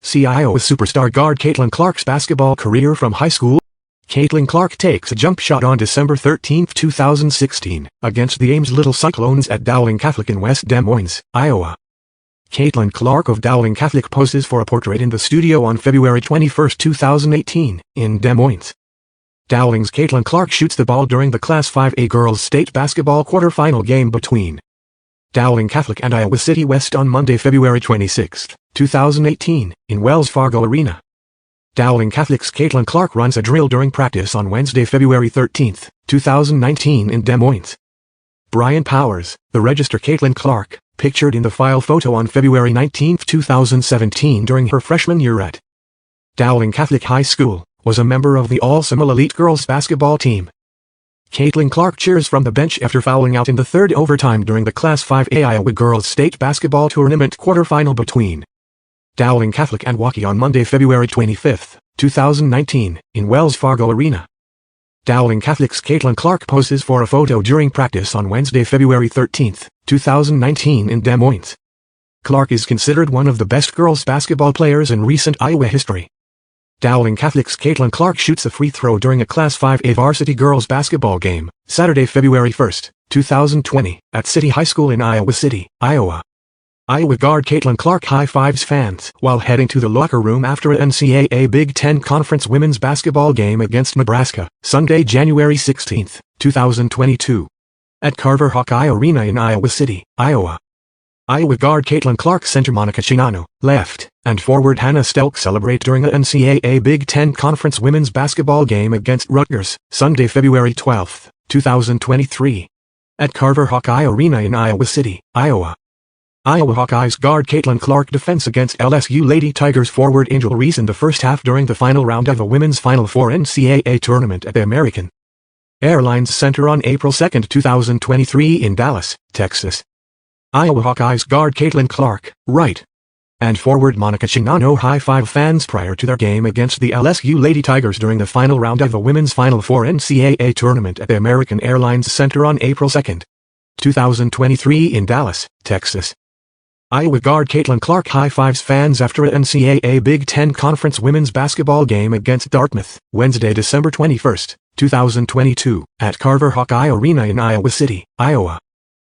See Iowa superstar guard Caitlin Clark's basketball career from high school. Caitlin Clark takes a jump shot on December 13, 2016, against the Ames Little Cyclones at Dowling Catholic in West Des Moines, Iowa. Caitlin Clark of Dowling Catholic poses for a portrait in the studio on February 21, 2018, in Des Moines. Dowling's Caitlin Clark shoots the ball during the Class 5A girls state basketball quarterfinal game between Dowling Catholic and Iowa City West on Monday, February 26, 2018, in Wells Fargo Arena. Dowling Catholic's Caitlin Clark runs a drill during practice on Wednesday, February 13, 2019 in Des Moines. Brian Powers, the register Caitlin Clark, pictured in the file photo on February 19, 2017 during her freshman year at Dowling Catholic High School, was a member of the All-Seminole Elite girls basketball team. Caitlin Clark cheers from the bench after fouling out in the third overtime during the Class 5A Iowa girls state basketball tournament quarterfinal between Dowling Catholic and Waukee on Monday, February 25, 2019, in Wells Fargo Arena. Dowling Catholic's Caitlin Clark poses for a photo during practice on Wednesday, February 13, 2019 in Des Moines. Clark is considered one of the best girls basketball players in recent Iowa history. Dowling Catholic's Caitlin Clark shoots a free throw during a Class 5A varsity girls basketball game, Saturday, February 1, 2020, at City High School in Iowa City, Iowa. Iowa guard Caitlin Clark high-fives fans while heading to the locker room after a NCAA Big Ten Conference women's basketball game against Nebraska, Sunday, January 16, 2022, at Carver Hawkeye Arena in Iowa City, Iowa. Iowa guard Caitlin Clark, center Monica Chinano, left, and forward Hannah Stelk celebrate during the NCAA Big Ten Conference women's basketball game against Rutgers, Sunday, February 12, 2023, at Carver Hawkeye Arena in Iowa City, Iowa. Iowa Hawkeyes guard Caitlin Clark defense against LSU Lady Tigers forward Angel Reese in the first half during the final round of the women's Final Four NCAA tournament at the American Airlines Center on April 2, 2023 in Dallas, Texas. Iowa Hawkeyes guard Caitlin Clark, right, and forward Monica Chinano high-five fans prior to their game against the LSU Lady Tigers during the final round of the women's Final Four NCAA tournament at the American Airlines Center on April 2, 2023 in Dallas, Texas. Iowa guard Caitlin Clark high-fives fans after an NCAA Big Ten Conference women's basketball game against Dartmouth, Wednesday, December 21, 2022, at Carver Hawkeye Arena in Iowa City, Iowa.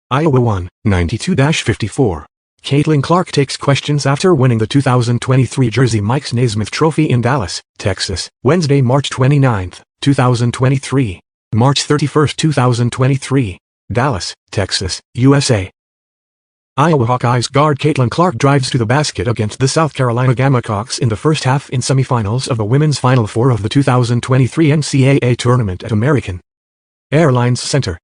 Iowa won, 92-54. Caitlin Clark takes questions after winning the 2023 Jersey Mike's Naismith Trophy in Dallas, Texas, Wednesday, March 29, 2023. March 31, 2023. Dallas, Texas, USA. Iowa Hawkeyes guard Caitlin Clark drives to the basket against the South Carolina Gamecocks in the first half in semifinals of the women's Final Four of the 2023 NCAA tournament at American Airlines Center.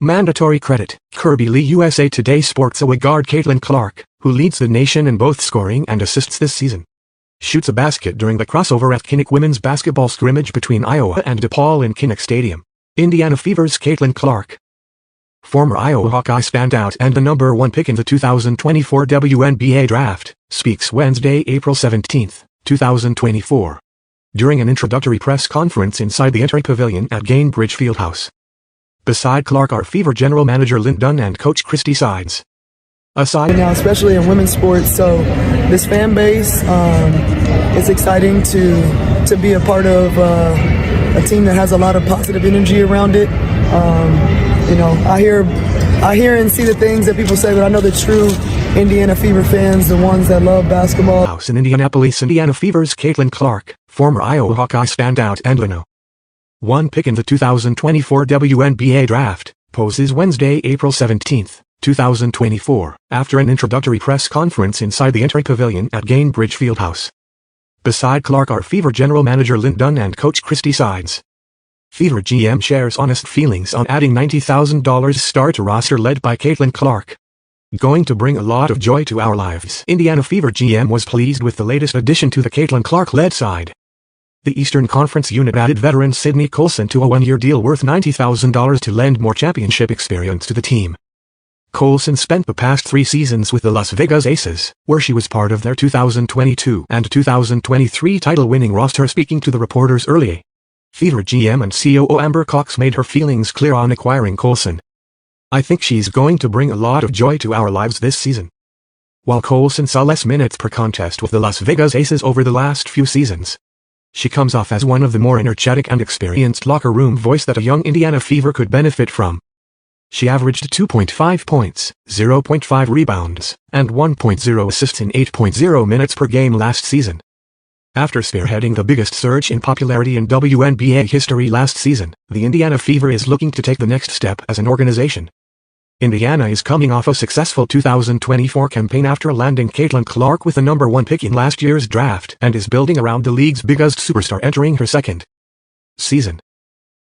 Mandatory credit, Kirby Lee. USA Today Sports. Iowa guard Caitlin Clark, who leads the nation in both scoring and assists this season, shoots a basket during the crossover at Kinnick women's basketball scrimmage between Iowa and DePaul in Kinnick Stadium, Indiana. Fever's Caitlin Clark, former Iowa Hawkeye standout and the number 1 pick in the 2024 WNBA draft, speaks Wednesday, April 17, 2024, during an introductory press conference inside the Entry Pavilion at Gainbridge Fieldhouse. Beside Clark are Fever General Manager Lynn Dunn and Coach Christy Sides. Aside now, especially in women's sports, so this fan base, it's exciting to be a part of a team that has a lot of positive energy around it. You know, I hear and see the things that people say, but I know the true Indiana Fever fans, the ones that love basketball. House in Indianapolis. Indiana Fever's Caitlin Clark, former Iowa Hawkeye standout and the #1 pick in the 2024 WNBA draft, poses Wednesday, April 17, 2024, after an introductory press conference inside the Entry Pavilion at Gainbridge Fieldhouse. Beside Clark are Fever General Manager Lynn Dunn and Coach Christy Sides. Fever GM shares honest feelings on adding $90,000 starter roster led by Caitlin Clark. Going to bring a lot of joy to our lives. Indiana Fever GM was pleased with the latest addition to the Caitlin Clark-led side. The Eastern Conference unit added veteran Sydney Colson to a 1-year deal worth $90,000 to lend more championship experience to the team. Colson spent the past 3 seasons with the Las Vegas Aces, where she was part of their 2022 and 2023 title-winning roster. Speaking to the reporters early, Fever GM and COO Amber Cox made her feelings clear on acquiring Colson. "I think she's going to bring a lot of joy to our lives this season. while Colson saw less minutes per contest with the Las Vegas Aces over the last few seasons. She comes off as one of the more energetic and experienced locker room voice that a young Indiana Fever could benefit from. She averaged 2.5 points, 0.5 rebounds, and 1.0 assists in 8.0 minutes per game last season. After spearheading the biggest surge in popularity in WNBA history last season, the Indiana Fever is looking to take the next step as an organization. Indiana is coming off a successful 2024 campaign after landing Caitlin Clark with the #1 pick in last year's draft and is building around the league's biggest superstar entering her second season.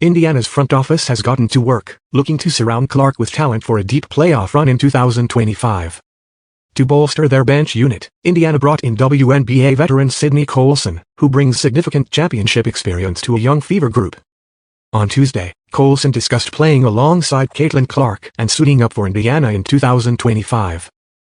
Indiana's front office has gotten to work, looking to surround Clark with talent for a deep playoff run in 2025. To bolster their bench unit, Indiana brought in WNBA veteran Sydney Colson, who brings significant championship experience to a young Fever group. On Tuesday, Colson discussed playing alongside Caitlin Clark and suiting up for Indiana in 2025.